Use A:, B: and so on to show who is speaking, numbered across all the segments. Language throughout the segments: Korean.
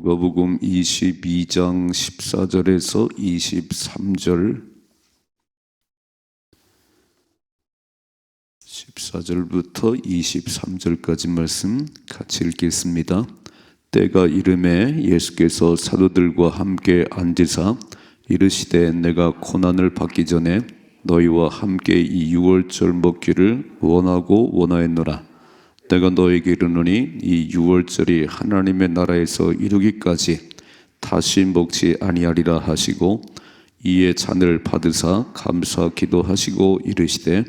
A: 누가복음 22장 14절에서 23절 14절부터 23절까지 말씀 같이 읽겠습니다. 때가 이르매 예수께서 사도들과 함께 앉으사 이르시되 내가 고난을 받기 전에 너희와 함께 이 유월절 먹기를 원하고 원하였노라. 내가 너에게 이르노니 이 유월절이 하나님의 나라에서 이루기까지 다시 먹지 아니하리라 하시고 이에 잔을 받으사 감사 기도하시고 이르시되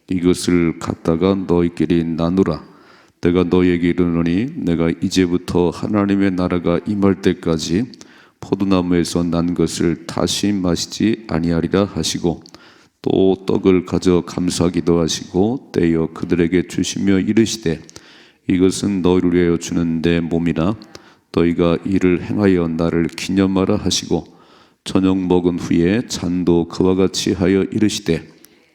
A: 이것을 갖다가 너희끼리 나누라. 내가 너희에게 이르노니 내가 이제부터 하나님의 나라가 임할 때까지 포도나무에서 난 것을 다시 마시지 아니하리라 하시고 또 떡을 가져 감사 기도하시고 떼어 그들에게 주시며 이르시되 이것은 너희를 위하여 주는 내 몸이라. 너희가 이를 행하여 나를 기념하라 하시고 저녁 먹은 후에 잔도 그와 같이 하여 이르시되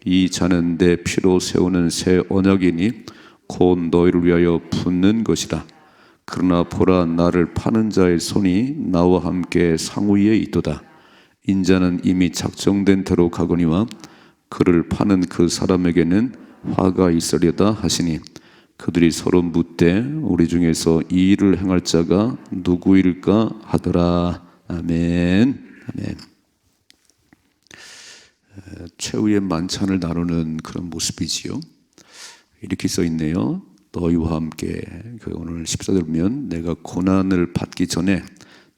A: 이 잔은 내 피로 세우는 새 언약이니 곧 너희를 위하여 붓는 것이라. 그러나 보라, 나를 파는 자의 손이 나와 함께 상위에 있도다. 인자는 이미 작정된 대로 가거니와 그를 파는 그 사람에게는 화가 있으려다 하시니 그들이 서로 묻되 우리 중에서 이 일을 행할 자가 누구일까 하더라. 아멘. 아멘. 최후의 만찬을 나누는 그런 모습이지요. 이렇게 써 있네요. 너희와 함께, 오늘 14절 보면 내가 고난을 받기 전에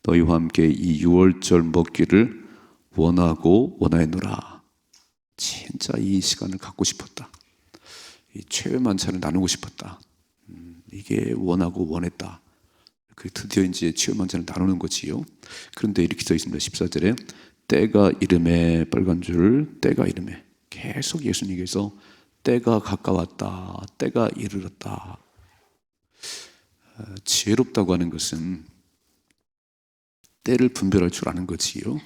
A: 너희와 함께 이 유월절 먹기를 원하고 원하였노라. 진짜 이 시간을 갖고 싶었다. 이 최후의 만찬을 나누고 싶었다. 이게 원하고 원했다. 드디어 이제 최후의 만찬을 나누는 거지요. 그런데 이렇게 써 있습니다. 14절에 때가 이르매, 빨간 줄, 때가 이르매. 계속 예수님께서 때가 가까웠다, 때가 이르렀다. 지혜롭다고 하는 것은 때를 분별할 줄 아는 거지요.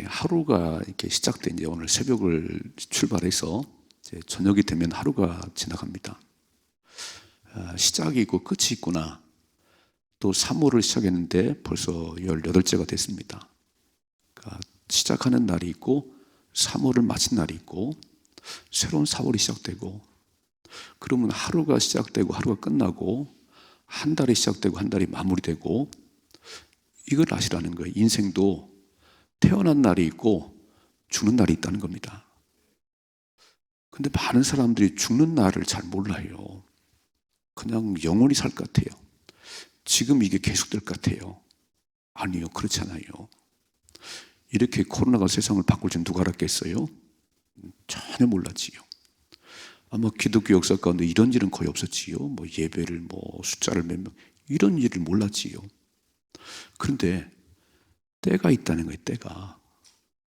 A: 하루가 이렇게 시작된 이제 오늘 새벽을 출발해서 이제 저녁이 되면 하루가 지나갑니다. 시작이 있고 끝이 있구나. 또 3월을 시작했는데 벌써 18째가 됐습니다. 그러니까 시작하는 날이 있고 3월을 마친 날이 있고 새로운 4월이 시작되고, 그러면 하루가 시작되고 하루가 끝나고 한 달이 시작되고 한 달이 마무리되고, 이걸 아시라는 거예요. 인생도 태어난 날이 있고 죽는 날이 있다는 겁니다. 근데 많은 사람들이 죽는 날을 잘 몰라요. 그냥 영원히 살 것 같아요. 지금 이게 계속될 것 같아요. 아니요, 그렇지 않아요. 이렇게 코로나가 세상을 바꿀 줄 누가 알았겠어요? 전혀 몰랐지요. 아마 기독교 역사 가운데 이런 일은 거의 없었지요. 뭐 예배를 숫자를 몇 명, 이런 일을 몰랐지요. 그런데 때가 있다는 거예요. 때가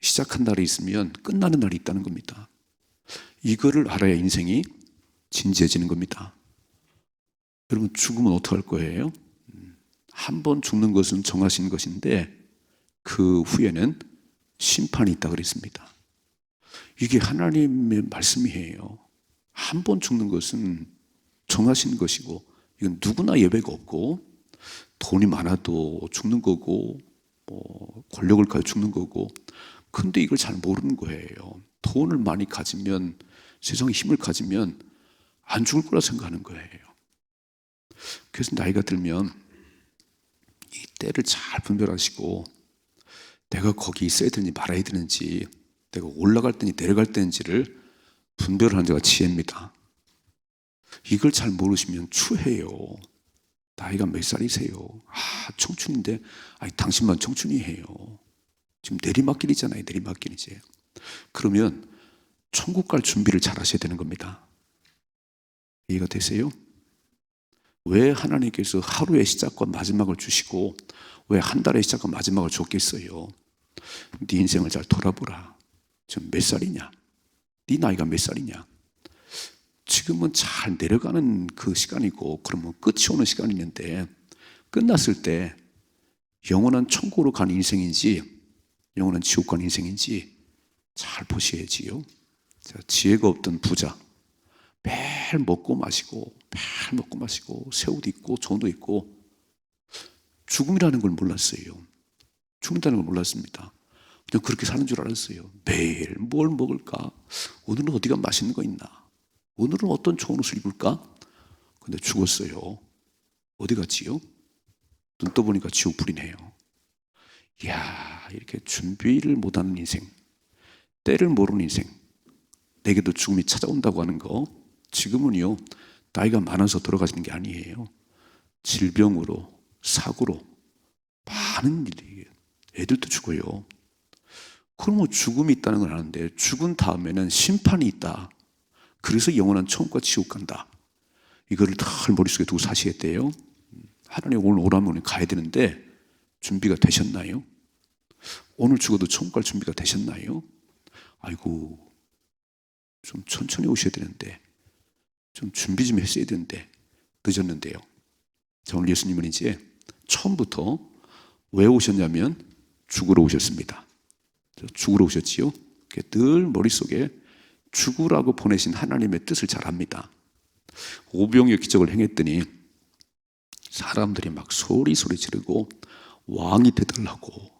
A: 시작한 날이 있으면 끝나는 날이 있다는 겁니다. 이거를 알아야 인생이 진지해지는 겁니다. 여러분, 죽으면 어떡할 거예요? 한 번 죽는 것은 정하신 것인데 그 후에는 심판이 있다 그랬습니다. 이게 하나님의 말씀이에요. 한 번 죽는 것은 정하신 것이고, 이건 누구나 예외가 없고, 돈이 많아도 죽는 거고, 권력을 가지고 죽는 거고. 근데 이걸 잘 모르는 거예요. 돈을 많이 가지면, 세상에 힘을 가지면 안 죽을 거라 생각하는 거예요. 그래서 나이가 들면 이 때를 잘 분별하시고, 내가 거기 있어야 되는지 말아야 되는지, 내가 올라갈 때인지 내려갈 때인지를 분별하는 자가 지혜입니다. 이걸 잘 모르시면 추해요. 나이가 몇 살이세요? 청춘인데, 당신만 청춘이에요. 지금 내리막길이잖아요. 내리막길이지. 그러면 천국 갈 준비를 잘 하셔야 되는 겁니다. 이해가 되세요? 왜 하나님께서 하루의 시작과 마지막을 주시고 왜 한 달의 시작과 마지막을 줬겠어요? 네 인생을 잘 돌아보라. 지금 몇 살이냐? 네 나이가 몇 살이냐? 지금은 잘 내려가는 그 시간이고, 그러면 끝이 오는 시간이 있는데, 끝났을 때 영원한 천국으로 간 인생인지 영원한 지옥 간 인생인지 잘 보셔야지요. 지혜가 없던 부자, 매일 먹고 마시고 새 옷 입고 좋은 옷 입고 죽음이라는 걸 몰랐어요. 죽는다는 걸 몰랐습니다. 그냥 그렇게 사는 줄 알았어요. 매일 뭘 먹을까? 오늘은 어디가 맛있는 거 있나? 오늘은 어떤 좋은 옷을 입을까? 근데 죽었어요. 어디 갔지요? 눈 떠보니까 지옥불이네요. 이야, 이렇게 준비를 못하는 인생, 때를 모르는 인생, 내게도 죽음이 찾아온다고 하는 거, 지금은요, 나이가 많아서 돌아가시는 게 아니에요. 질병으로, 사고로, 많은 일이, 애들도 죽어요. 그러면 죽음이 있다는 걸 아는데, 죽은 다음에는 심판이 있다. 그래서 영원한 천국과 지옥 간다. 이거를 다 머릿속에 두고 사시겠대요. 하나님 오늘 오라면 가야 되는데 준비가 되셨나요? 오늘 죽어도 천국 갈 준비가 되셨나요? 아이고, 좀 천천히 오셔야 되는데, 좀 준비 좀 했어야 되는데 늦었는데요. 자, 오늘 예수님은 이제 처음부터 왜 오셨냐면 죽으러 오셨습니다. 죽으러 오셨지요. 늘 머릿속에 죽으라고 보내신 하나님의 뜻을 잘 압니다. 오병이어 기적을 행했더니 사람들이 막 소리 지르고 왕이 되달라고,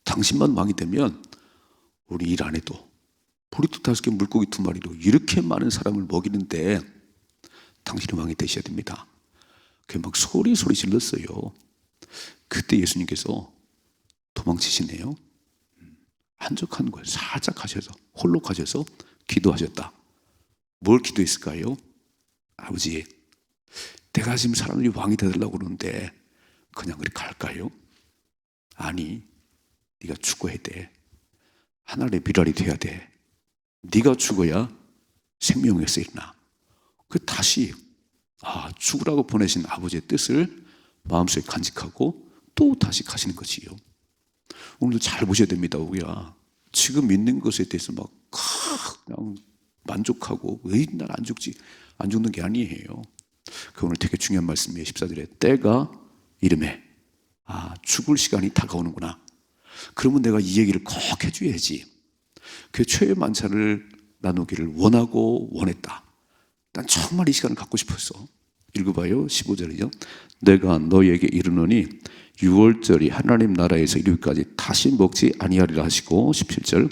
A: 당신만 왕이 되면 우리 일 안 해도 보리떡 5개 물고기 2마리로 이렇게 많은 사람을 먹이는데 당신이 왕이 되셔야 됩니다. 그 막 소리 질렀어요. 그때 예수님께서 도망치시네요. 한적한 거예요. 살짝 가셔서, 홀로 가셔서 기도하셨다. 뭘 기도했을까요? 아버지, 내가 지금 사람들이 왕이 되달라고 그러는데 그냥 그렇게 갈까요? 아니, 네가 죽어야 돼. 하늘의 미랄이 돼야 돼. 네가 죽어야 생명에 쓰이나. 그 다시 죽으라고 보내신 아버지의 뜻을 마음속에 간직하고 또 다시 가시는 것이요. 오늘도 잘 보셔야 됩니다. 우리가 지금 믿는 것에 대해서 막 그냥 만족하고 왜 난 안 죽지, 안 죽는 게 아니에요. 그 오늘 되게 중요한 말씀이에요. 14절에 때가 이름에 죽을 시간이 다가오는구나. 그러면 내가 이 얘기를 꼭 해줘야지. 그 최후의 만찬을 나누기를 원하고 원했다. 난 정말 이 시간을 갖고 싶었어. 읽어봐요. 15절이죠. 내가 너희에게 이르노니 유월절이 하나님 나라에서 이르기까지 다시 먹지 아니하리라 하시고, 17절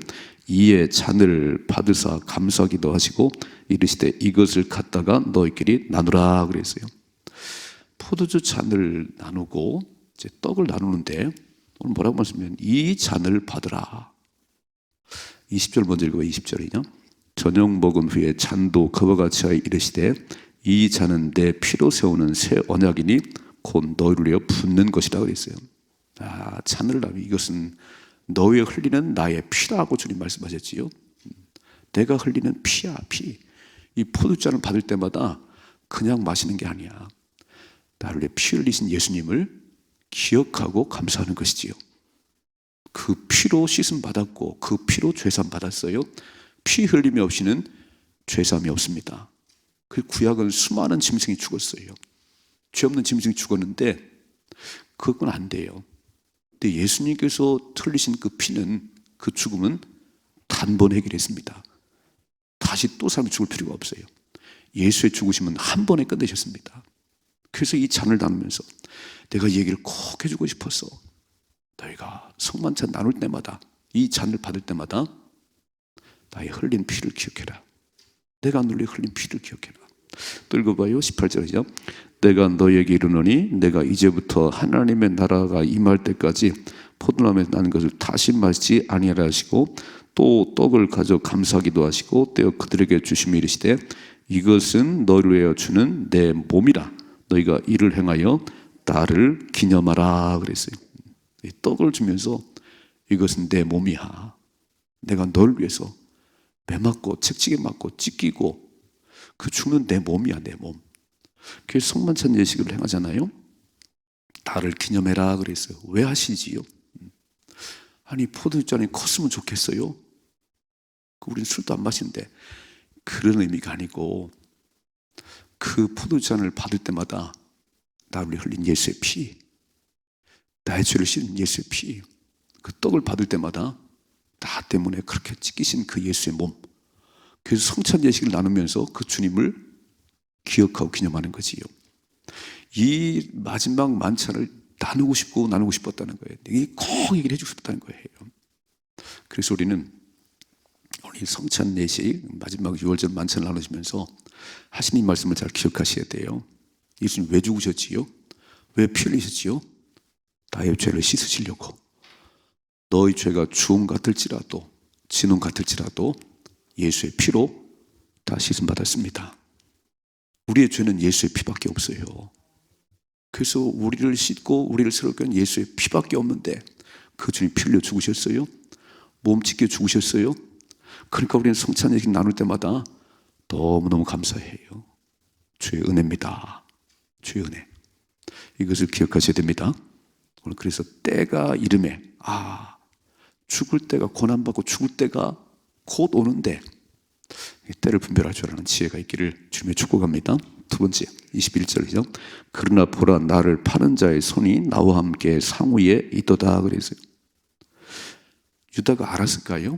A: 이에 잔을 받으사 감사하기도 하시고 이르시되 이것을 갖다가 너희끼리 나누라 그랬어요. 포도주 잔을 나누고 이제 떡을 나누는데 오늘 뭐라고 말씀하면 이 잔을 받으라. 20절 먼저 읽어봐요. 20절이죠. 저녁 먹은 후에 잔도 그와 같이 하여 이르시되 이 잔은 내 피로 세우는 새 언약이니 곧 너희를 위하여 붓는 것이라 그랬어요. 잔을 나누, 이것은 너희의 흘리는 나의 피라고 주님 말씀하셨지요. 내가 흘리는 피야, 피. 이 포도잔을 받을 때마다 그냥 마시는 게 아니야. 나를 위해 피 흘리신 예수님을 기억하고 감사하는 것이지요. 그 피로 씻음 받았고 그 피로 죄사함 받았어요. 피 흘림이 없이는 죄사함이 없습니다. 그 구약은 수많은 짐승이 죽었어요. 죄 없는 짐승이 죽었는데 그건 안 돼요. 근데 예수님께서 흘리신 그 피는, 그 죽음은 단번 해결했습니다. 다시 또 사람이 죽을 필요가 없어요. 예수의 죽으심은 한 번에 끝내셨습니다. 그래서 이 잔을 나누면서 내가 이 얘기를 꼭 해주고 싶었어. 너희가 성만찬 나눌 때마다, 이 잔을 받을 때마다 나의 흘린 피를 기억해라. 내가 너희 흘린 피를 기억해라. 또 읽어봐요. 18절이죠. 내가 너희에게 이르노니 내가 이제부터 하나님의 나라가 임할 때까지 포도나무에 나는 것을 다시 마시지 아니하라 하시고, 또 떡을 가져 감사하기도 하시고 떼어 그들에게 주시며 이르시되 이것은 너희를 위하여 주는 내 몸이라. 너희가 이를 행하여 나를 기념하라 그랬어요. 이 떡을 주면서 이것은 내 몸이야. 내가 너를 위해서 매 맞고 책치기 맞고 찢기고 그 죽는 내 몸이야, 내 몸. 그래서 성만찬 예식을 행하잖아요. 나를 기념해라 그랬어요. 왜 하시지요? 아니 포도주잔이 컸으면 좋겠어요. 우리는 술도 안 마시는데. 그런 의미가 아니고 그 포도주잔을 받을 때마다 나를 위해 흘린 예수의 피, 나의 죄를 씻은 예수의 피, 그 떡을 받을 때마다 나 때문에 그렇게 찢기신 그 예수의 몸. 그래서 성찬 예식을 나누면서 그 주님을 기억하고 기념하는 거지요. 이 마지막 만찬을 나누고 싶었다는 거예요. 이게 꼭 얘기를 해주고 싶다는 거예요. 그래서 우리는 오늘 성찬 예식 마지막 6월절 만찬을 나누시면서 하시는 말씀을 잘 기억하셔야 돼요. 예수님 왜 죽으셨지요? 왜 피 흘리셨지요? 나의 죄를 씻으시려고. 너의 죄가 주홍 같을지라도 진홍 같을지라도 예수의 피로 다 씻음 받았습니다. 우리의 죄는 예수의 피밖에 없어요. 그래서 우리를 씻고 우리를 새롭게 한 예수의 피밖에 없는데 그 주님 피 흘려 죽으셨어요. 몸 찢겨 죽으셨어요. 그러니까 우리는 성찬 얘기 나눌 때마다 너무너무 감사해요. 주의 은혜입니다. 주의 은혜. 이것을 기억하셔야 됩니다. 오늘 그래서 때가 이름에 죽을 때가, 고난받고 죽을 때가 곧 오는데 때를 분별할 줄 아는 지혜가 있기를 주님의 축복합니다. 두 번째 21절이죠. 그러나 보라, 나를 파는 자의 손이 나와 함께 상위에 있도다 그랬어요. 유다가 알았을까요?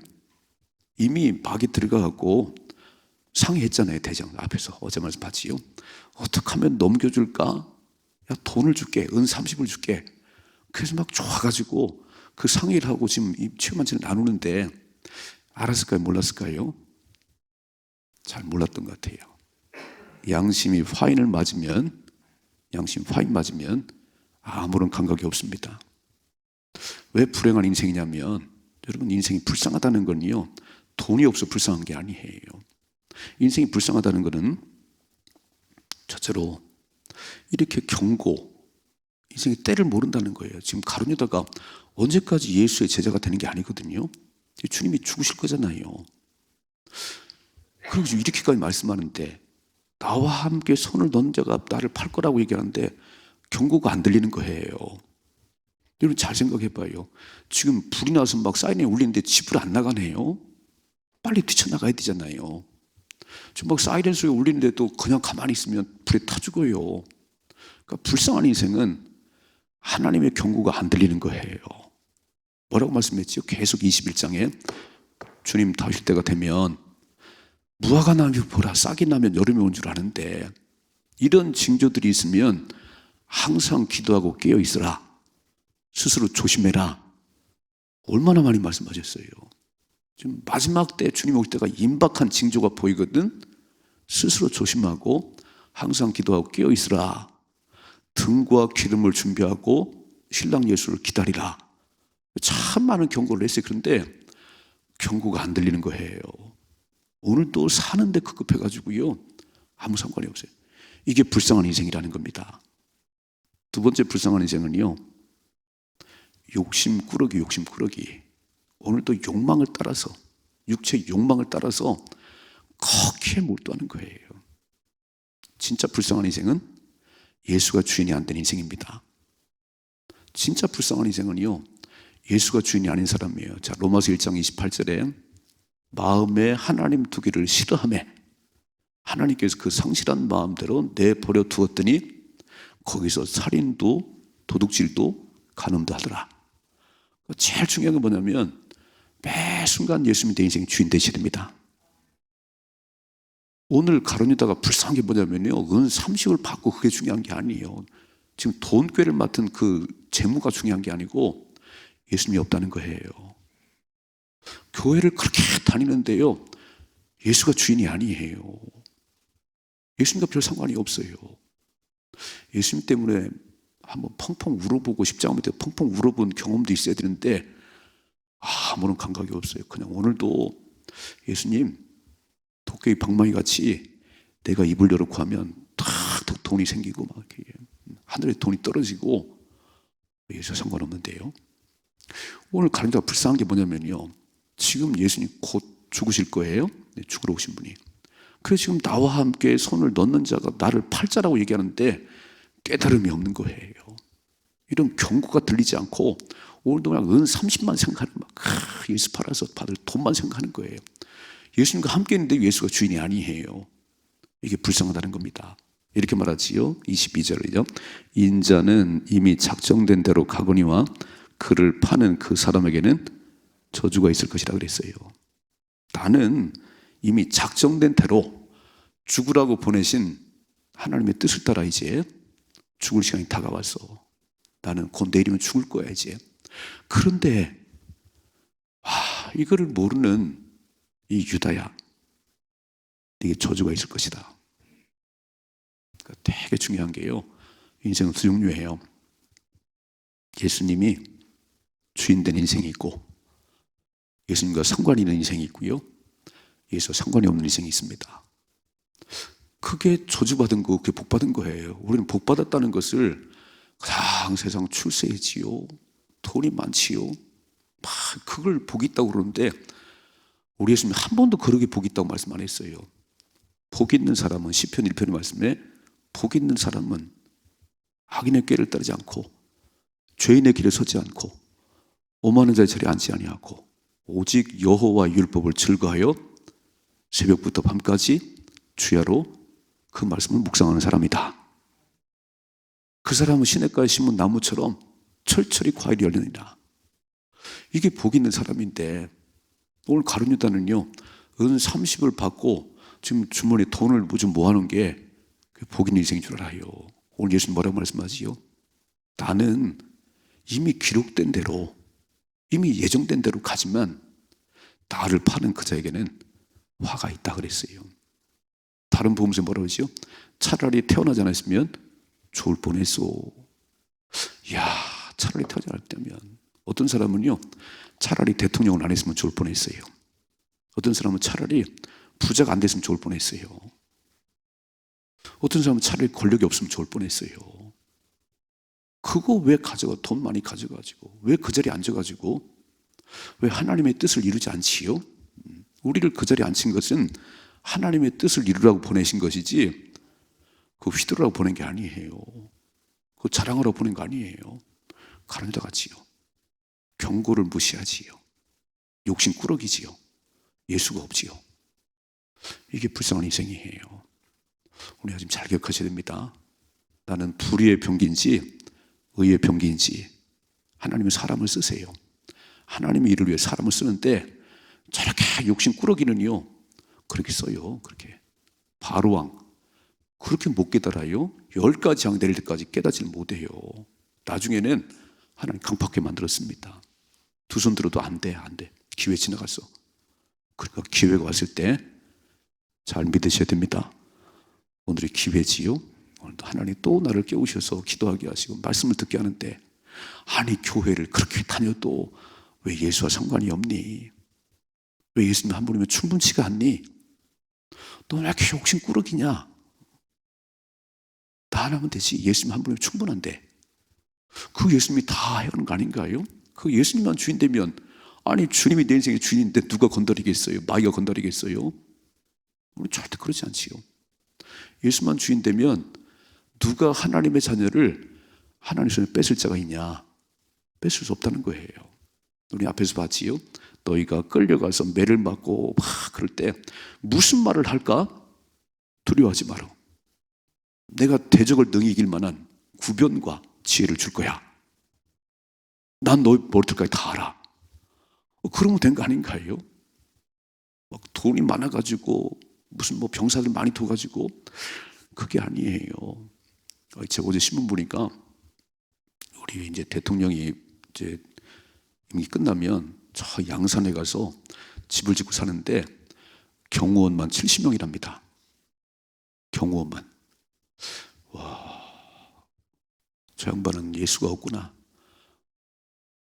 A: 이미 막이 들어가고 상의했잖아요. 대장 앞에서 어제 말씀 봤지요. 어떻게 하면 넘겨줄까? 야, 돈을 줄게. 은 30을 줄게. 그래서 막 좋아가지고 그 상의를 하고 지금 이 치유만찬을 나누는데 알았을까요? 몰랐을까요? 잘 몰랐던 것 같아요. 양심이 화인 맞으면 아무런 감각이 없습니다. 왜 불행한 인생이냐면, 여러분, 인생이 불쌍하다는 건요, 돈이 없어 불쌍한 게 아니에요. 인생이 불쌍하다는 것은 첫째로 이렇게 경고, 인생의 때를 모른다는 거예요. 지금 가룟 유다가 언제까지 예수의 제자가 되는 게 아니거든요. 주님이 죽으실 거잖아요. 그리고 이렇게까지 말씀하는데, 나와 함께 손을 넣은 자가 나를 팔 거라고 얘기하는데 경고가 안 들리는 거예요. 여러분 잘 생각해 봐요. 지금 불이 나서 막 사이렌이 울리는데 집을 안 나가네요. 빨리 뛰쳐나가야 되잖아요. 지금 막 사이렌 소리 울리는데도 그냥 가만히 있으면 불에 타 죽어요. 그러니까 불쌍한 인생은 하나님의 경고가 안 들리는 거예요. 뭐라고 말씀했죠? 계속 21장에 주님 다오실 때가 되면 무화과 나무 보라, 싹이 나면 여름이 온 줄 아는데, 이런 징조들이 있으면 항상 기도하고 깨어 있으라. 스스로 조심해라. 얼마나 많이 말씀하셨어요. 지금 마지막 때 주님 올 때가 임박한 징조가 보이거든. 스스로 조심하고 항상 기도하고 깨어 있으라. 등과 기름을 준비하고 신랑 예수를 기다리라. 참 많은 경고를 했어요. 그런데 경고가 안 들리는 거예요. 오늘도 사는데 급급해가지고요, 아무 상관이 없어요. 이게 불쌍한 인생이라는 겁니다. 두 번째 불쌍한 인생은요, 욕심꾸러기. 오늘도 욕망을 따라서, 육체의 욕망을 따라서 거기에 몰두하는 거예요. 진짜 불쌍한 인생은 예수가 주인이 안 된 인생입니다. 진짜 불쌍한 인생은요, 예수가 주인이 아닌 사람이에요. 자, 로마서 1장 28절에 마음에 하나님 두기를 싫어하며 하나님께서 그 성실한 마음대로 내버려 두었더니 거기서 살인도 도둑질도 간음도 하더라. 제일 중요한 건 뭐냐면 매 순간 예수님이 내 인생의 주인 되셔야 됩니다. 오늘 가룟 유다가 불쌍한 게 뭐냐면요, 은 30을 받고 그게 중요한 게 아니에요. 지금 돈꾀를 맡은 그 재무가 중요한 게 아니고 예수님이 없다는 거예요. 교회를 그렇게 다니는데요, 예수가 주인이 아니에요. 예수님과 별 상관이 없어요. 예수님 때문에 한번 펑펑 울어보고 십자가 밑에 펑펑 울어본 경험도 있어야 되는데 아무런 감각이 없어요. 그냥 오늘도 예수님, 도깨비 방망이 같이 내가 입을 열어놓고 하면 탁 돈이 생기고 막 이렇게 하늘에 돈이 떨어지고 예수 상관없는데요. 오늘 가림자가 불쌍한 게 뭐냐면요, 지금 예수님 곧 죽으실 거예요. 죽으러 오신 분이. 그래서 지금 나와 함께 손을 넣는 자가 나를 팔 자라고 얘기하는데 깨달음이 없는 거예요. 이런 경고가 들리지 않고 오늘도 그냥 은 30만 생각하는, 막 예수 팔아서 받을 돈만 생각하는 거예요. 예수님과 함께 있는데 예수가 주인이 아니에요. 이게 불쌍하다는 겁니다. 이렇게 말하지요. 22절이죠. 인자는 이미 작정된 대로 가거니와 그를 파는 그 사람에게는 저주가 있을 것이라 그랬어요. 나는 이미 작정된 대로 죽으라고 보내신 하나님의 뜻을 따라 이제 죽을 시간이 다가왔어. 나는 곧 내일이면 죽을 거야 이제. 그런데 이거를 모르는 이 유다야, 네게 저주가 있을 것이다. 그러니까 되게 중요한 게요, 인생은 두 종류예요. 예수님이 주인된 인생이 있고, 예수님과 상관이 있는 인생이 있고요, 예수와 상관이 없는 인생이 있습니다. 그게 저주받은 거, 그게 복받은 거예요. 우리는 복받았다는 것을 가장 세상 출세이지요, 돈이 많지요, 막 그걸 복이 있다고 그러는데, 우리 예수님이 한 번도 그렇게 복이 있다고 말씀 안 했어요. 복 있는 사람은 시편 1편의 말씀에 복 있는 사람은 악인의 꾀를 따르지 않고 죄인의 길에 서지 않고 오만한 자의 자리에 앉지 아니하고 오직 여호와의 율법을 즐거하여 새벽부터 밤까지 주야로 그 말씀을 묵상하는 사람이다. 그 사람은 시냇가에 심은 나무처럼 철철이 과일이 열리느니라. 이게 복 있는 사람인데, 오늘 가룟 유다는요, 은 30을 받고 지금 주머니에 돈을 좀 모아놓은 게 복 있는 인생인 줄 알아요. 오늘 예수님 뭐라고 말씀하지요? 나는 이미 기록된 대로, 이미 예정된 대로 가지만 나를 파는 그자에게는 화가 있다 그랬어요. 다른 복음서에 뭐라고 하죠? 차라리 태어나지 않았으면 좋을 뻔했어. 이야, 차라리 태어나지 않았다면. 어떤 사람은요, 차라리 대통령을 안 했으면 좋을 뻔했어요. 어떤 사람은 차라리 부자가 안 됐으면 좋을 뻔했어요. 어떤 사람은 차라리 권력이 없으면 좋을 뻔했어요. 그거 왜 가져가, 돈 많이 가져가지고 왜 그 자리에 앉아가지고 왜 하나님의 뜻을 이루지 않지요? 우리를 그 자리에 앉힌 것은 하나님의 뜻을 이루라고 보내신 것이지 그 휘두르라고 보낸 게 아니에요. 그 자랑하라고 보낸 거 아니에요. 가룟 유다 같이요, 경고를 무시하지요, 욕심 꾸러기지요, 예수가 없지요. 이게 불쌍한 인생이에요. 우리가 지금 잘 기억하셔야 됩니다. 나는 불의의 병기인지 의의 병기인지, 하나님은 사람을 쓰세요. 하나님의 일을 위해 사람을 쓰는데 저렇게 욕심 꾸러기는요, 그렇게 써요. 그렇게 바로왕 그렇게 못 깨달아요. 10가지 장 내릴 때까지 깨닫지 못해요. 나중에는 하나님 강팍하게 만들었습니다. 두 손 들어도 안 돼. 기회 지나갔어. 그러니까 기회가 왔을 때 잘 믿으셔야 됩니다. 오늘이 기회지요. 오늘도 하나님 또 나를 깨우셔서 기도하게 하시고 말씀을 듣게 하는데, 아니 교회를 그렇게 다녀도 왜 예수와 상관이 없니? 왜 예수님 한 분이면 충분치가 않니? 너 왜 이렇게 욕심 꾸러기냐? 나 하나면 되지. 예수님 한 분이면 충분한데. 그 예수님이 다 해오는 거 아닌가요? 그 예수님만 주인 되면, 아니 주님이 내 인생의 주인인데 누가 건드리겠어요? 마귀가 건드리겠어요? 우리 절대 그러지 않지요. 예수만 주인 되면 누가 하나님의 자녀를 하나님 손에 뺏을 자가 있냐? 뺏을 수 없다는 거예요. 우리 앞에서 봤지요? 너희가 끌려가서 매를 맞고 막 그럴 때 무슨 말을 할까? 두려워하지 마라. 내가 대적을 능히 이길 만한 구변과 지혜를 줄 거야. 난 너희 머리털까지 다 알아. 그러면 된 거 아닌가요? 막 돈이 많아가지고 무슨 뭐 병사들 많이 둬가지고 그게 아니에요. 제가 어제 신문 보니까 우리 이제 대통령이 이제 임기 끝나면 저 양산에 가서 집을 짓고 사는데 경호원만 70명이랍니다. 경호원만. 와, 저 양반은 예수가 없구나.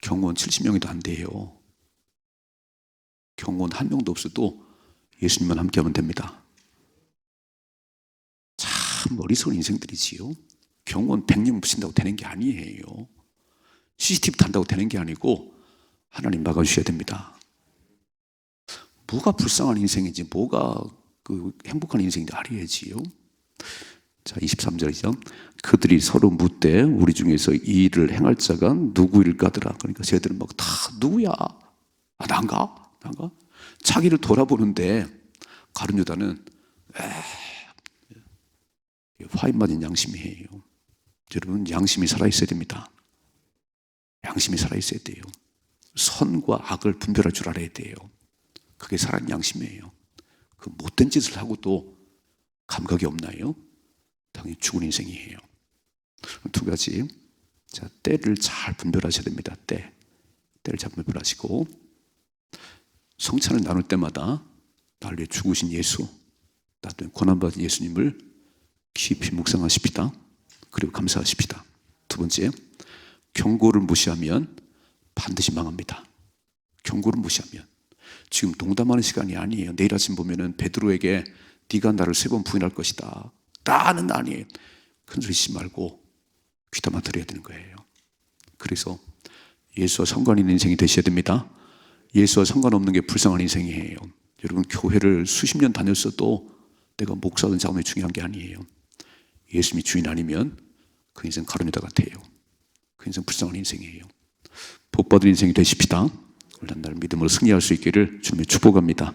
A: 경호원 70명이도 안 돼요. 경호원 한 명도 없어도 예수님만 함께하면 됩니다. 참 어리석은 인생들이지요. 경호원 100명 붙인다고 되는 게 아니에요. CCTV 단다고 되는 게 아니고 하나님 막아주셔야 됩니다. 뭐가 불쌍한 인생인지, 뭐가 그 행복한 인생인지 알아야지요. 자, 23절이죠. 그들이 서로 묻되 우리 중에서 이 일을 행할 자가 누구일까더라. 그러니까 쟤들은 막 다 누구야? 아, 난가? 자기를 돌아보는데 가룟 유다는 화인 맞은 양심이에요. 여러분, 양심이 살아있어야 됩니다. 양심이 살아있어야 돼요. 선과 악을 분별할 줄 알아야 돼요. 그게 살아있는 양심이에요. 그 못된 짓을 하고도 감각이 없나요? 당연히 죽은 인생이에요. 두 가지. 자, 때를 잘 분별하셔야 됩니다. 때를 잘 분별하시고 성찬을 나눌 때마다 나를 위해 죽으신 예수, 나도 고난받은 예수님을 깊이 묵상하십시다. 그리고 감사하십시다. 두 번째, 경고를 무시하면 반드시 망합니다. 경고를 무시하면. 지금 농담하는 시간이 아니에요. 내일 아침 보면은 베드로에게 네가 나를 3번 부인할 것이다. 나는 아니에요. 큰 소리 치지 말고 귀담아 들어야 되는 거예요. 그래서 예수와 상관 있는 인생이 되셔야 됩니다. 예수와 상관없는 게 불쌍한 인생이에요. 여러분, 교회를 수십 년 다녔어도 내가 목사든 장로이 중요한 게 아니에요. 예수님이 주인 아니면 그 인생 가룟유다 같아요. 그 인생 불쌍한 인생이에요. 복받은 인생이 되십시다. 오늘 날 믿음으로 승리할 수 있기를 주님의 축복합니다.